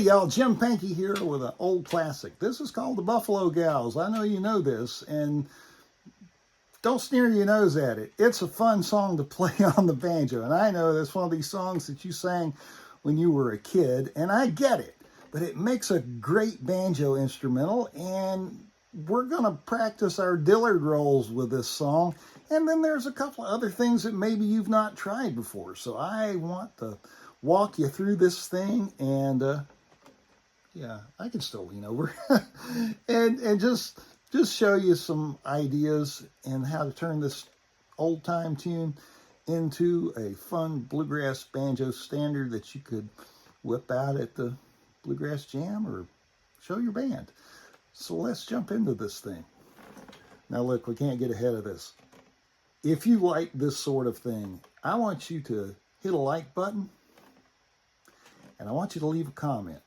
Hey y'all, Jim Pankey here with an old classic. This is called the Buffalo Gals. I know you know this, and don't sneer your nose at it. It's a fun song to play on the banjo, and I know that's one of these songs that you sang when you were a kid, and I get it, but it makes a great banjo instrumental, and we're going to practice our Dillard rolls with this song, and then there's a couple of other things that maybe you've not tried before, so I want to walk you through this thing, and yeah, I can still lean over and just show you some ideas and how to turn this old time tune into a fun bluegrass banjo standard that you could whip out at the bluegrass jam or show your band. So let's jump into this thing. Now look, we can't get ahead of this. If you like this sort of thing, I want you to hit a like button, and I want you to leave a comment.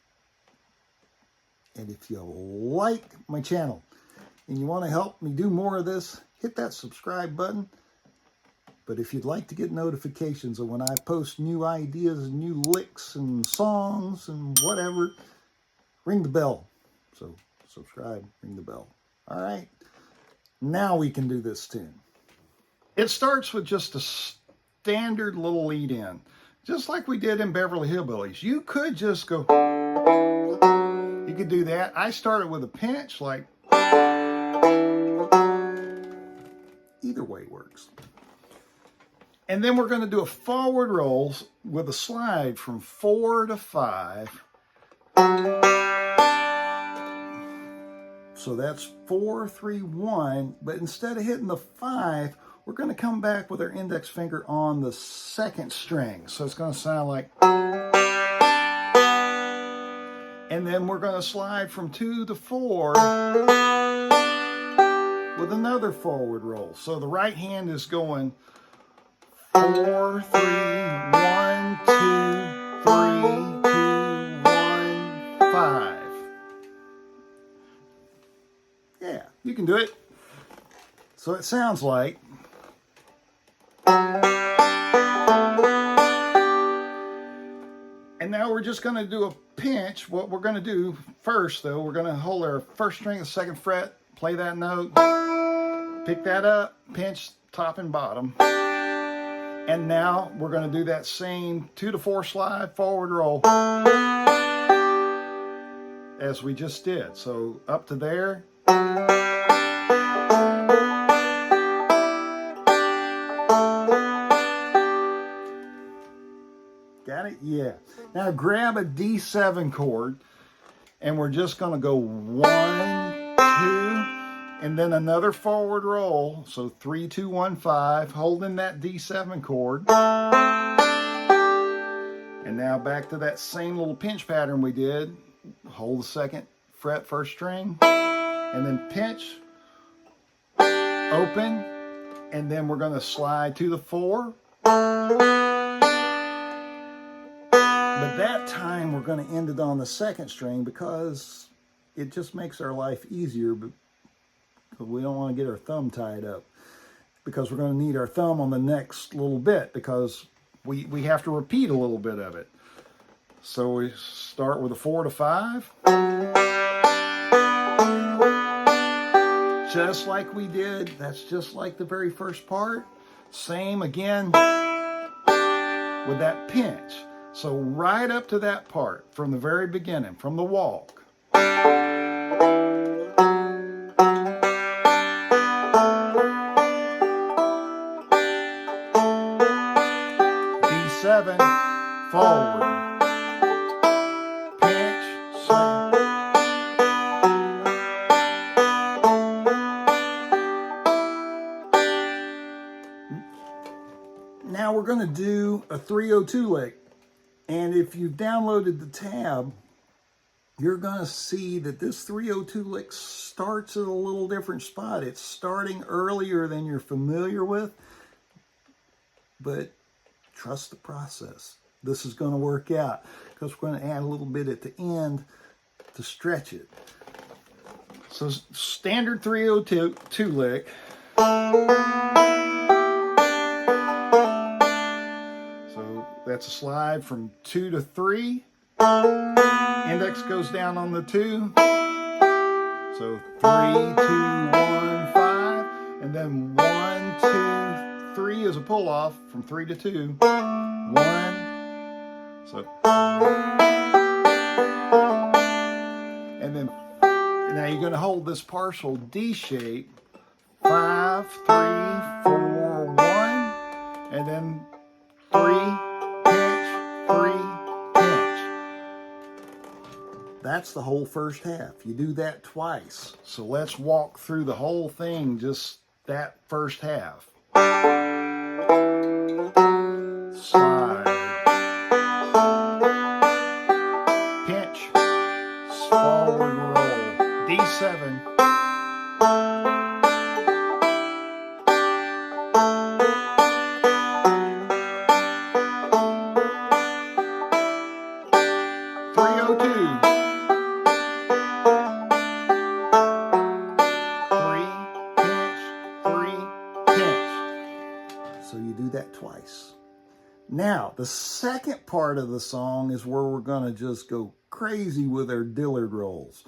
And if you like my channel and you want to help me do more of this, hit that subscribe button. But if you'd like to get notifications of when I post new ideas and new licks and songs and whatever, ring the bell. So subscribe, ring the bell. All right, now we can do this tune. It starts with just a standard little lead in, just like we did in Beverly Hillbillies. You could just go, you could do that. I started with a pinch, like, either way works. And then we're going to do a forward roll with a slide from 4 to 5. So that's 4, 3, 1. But instead of hitting the 5, we're going to come back with our index finger on the second string. So it's going to sound like, and then we're going to slide from 2 to 4 with another forward roll. So the right hand is going 4, 3, 1, 2, 3, 2, 1, 5. Yeah, you can do it. So it sounds like, and now we're just going to do a pinch. What we're going to do first, though, we're going to hold our first string at the second fret, play that note, pick that up, pinch top and bottom. And now we're going to do that same 2 to 4 slide forward roll as we just did. So up to there. Got it? Yeah. Now grab a D7 chord, and we're just going to go 1, 2, and then another forward roll. So 3, 2, 1, 5, holding that D7 chord. And now back to that same little pinch pattern we did. Hold the second fret, first string, and then pinch, open, and then we're going to slide to the 4. But that time we're going to end it on the second string because it just makes our life easier, but we don't want to get our thumb tied up because we're going to need our thumb on the next little bit because we have to repeat a little bit of it. So we start with a 4 to 5. Just like we did. That's just like the very first part. Same again with that pinch. So right up to that part, from the very beginning, from the walk. D7, forward. Pinch, slide. Now we're going to do a 302 lick. And if you've downloaded the tab, you're going to see that this 302 lick starts at a little different spot. It's starting earlier than you're familiar with, but trust the process. This is going to work out because we're going to add a little bit at the end to stretch it. So standard 302 lick. That's a slide from 2 to 3. Index goes down on the 2. So 3, 2, 1, 5. And then 1, 2, 3 is a pull off from 3 to 2. 1. So. And then now you're going to hold this partial D shape. 5, 3, 4, 1. And then 3, pinch, 3, pinch. That's the whole first half. You do that twice. So let's walk through the whole thing, just that first half. Slide. Pinch. Forward roll. D7. So you do that twice. Now, the second part of the song is where we're going to just go crazy with our Dillard rolls.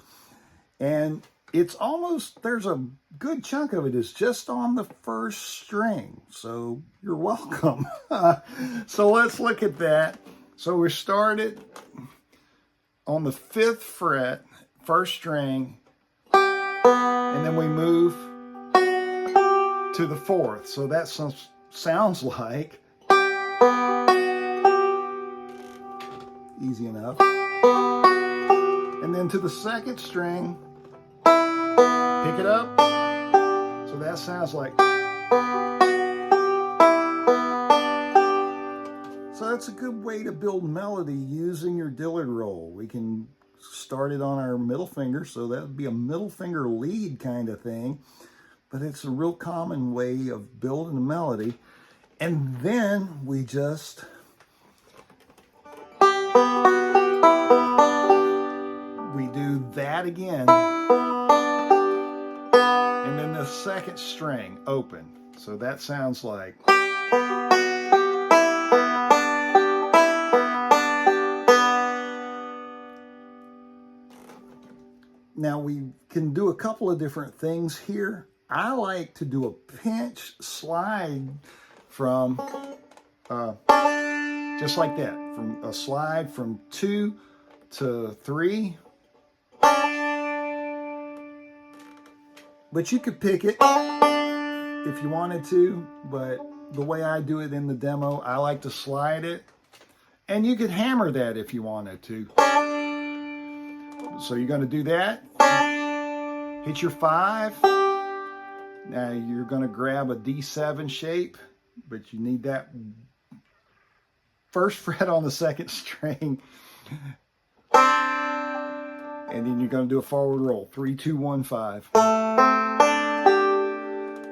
And it's almost, there's a good chunk of it is just on the first string. So you're welcome. So let's look at that. So we started on the 5th fret, first string, and then we move to the 4th. So that sounds like, easy enough. And then to the 2nd string, pick it up. So that sounds like. So that's a good way to build melody using your Dillard roll. We can start it on our middle finger, so that would be a middle finger lead kind of thing. But it's a real common way of building a melody. And then we just we do that again. And then the 2nd string open. So that sounds like. Now we can do a couple of different things here. I like to do a pinch slide from, just like that, from a slide from 2 to 3. But you could pick it if you wanted to, but the way I do it in the demo, I like to slide it. And you could hammer that if you wanted to. So you're going to do that. Hit your 5. Now you're going to grab a D7 shape, but you need that 1st fret on the 2nd string. And then you're going to do a forward roll. 3, 2, 1, 5.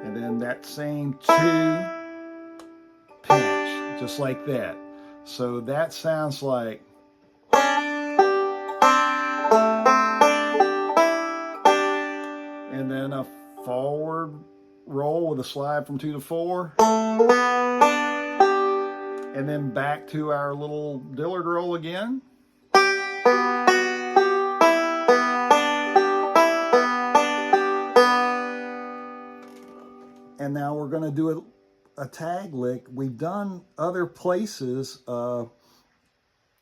And then that same 2 pinch, just like that. So that sounds like. And then a forward roll with a slide from 2 to 4. And then back to our little Dillard roll again. And now we're going to do a tag lick. We've done other places, but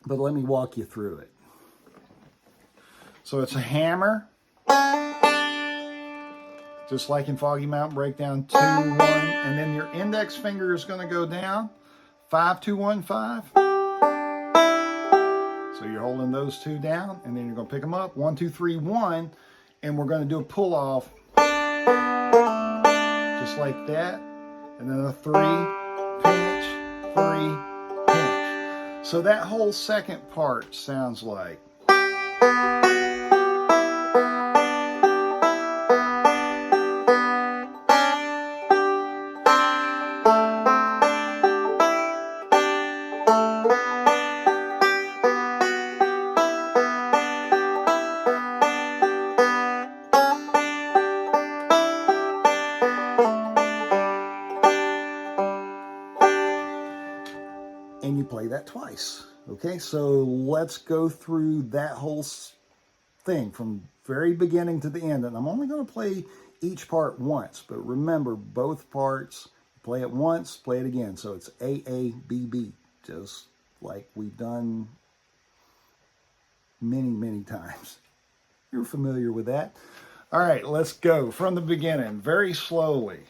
let me walk you through it. So it's a hammer. Just like in Foggy Mountain Breakdown, 2, 1, and then your index finger is going to go down, 5, 2, 1, 5. So you're holding those 2 down, and then you're going to pick them up, 1, 2, 3, 1, and we're going to do a pull off, just like that, and then a 3, pinch, 3, pinch. So that whole second part sounds like. And you play that twice. Okay, so let's go through that whole thing from very beginning to the end. And I'm only going to play each part once, but remember, both parts, play it once, play it again. So it's A, A, B, B, just like we've done many, many times. You're familiar with that. All right, let's go from the beginning, very slowly.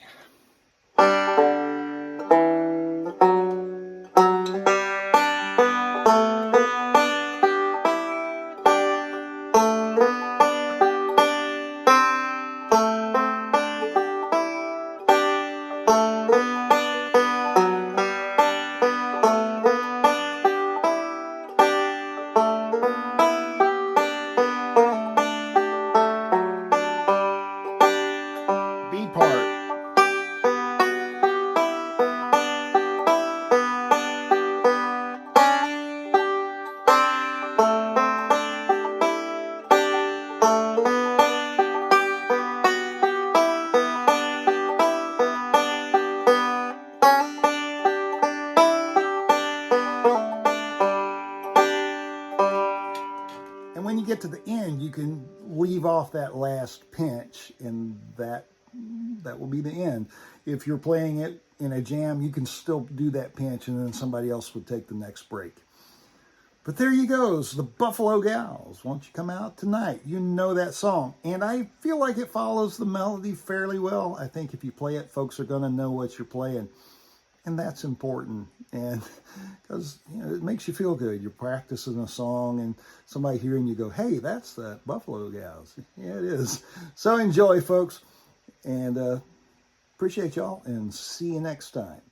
B part. And when you get to the end, you can leave off that last pinch, and that will be the end. If you're playing it in a jam, you can still do that pinch, and then somebody else would take the next break. But there you goes, the Buffalo Gals. Won't you come out tonight? You know that song. And I feel like it follows the melody fairly well. I think if you play it, folks are going to know what you're playing. And that's important, and because it makes you feel good. You're practicing a song, and somebody hearing you go, "Hey, that's the Buffalo Gals." Yeah, it is. So enjoy, folks, and appreciate y'all, and see you next time.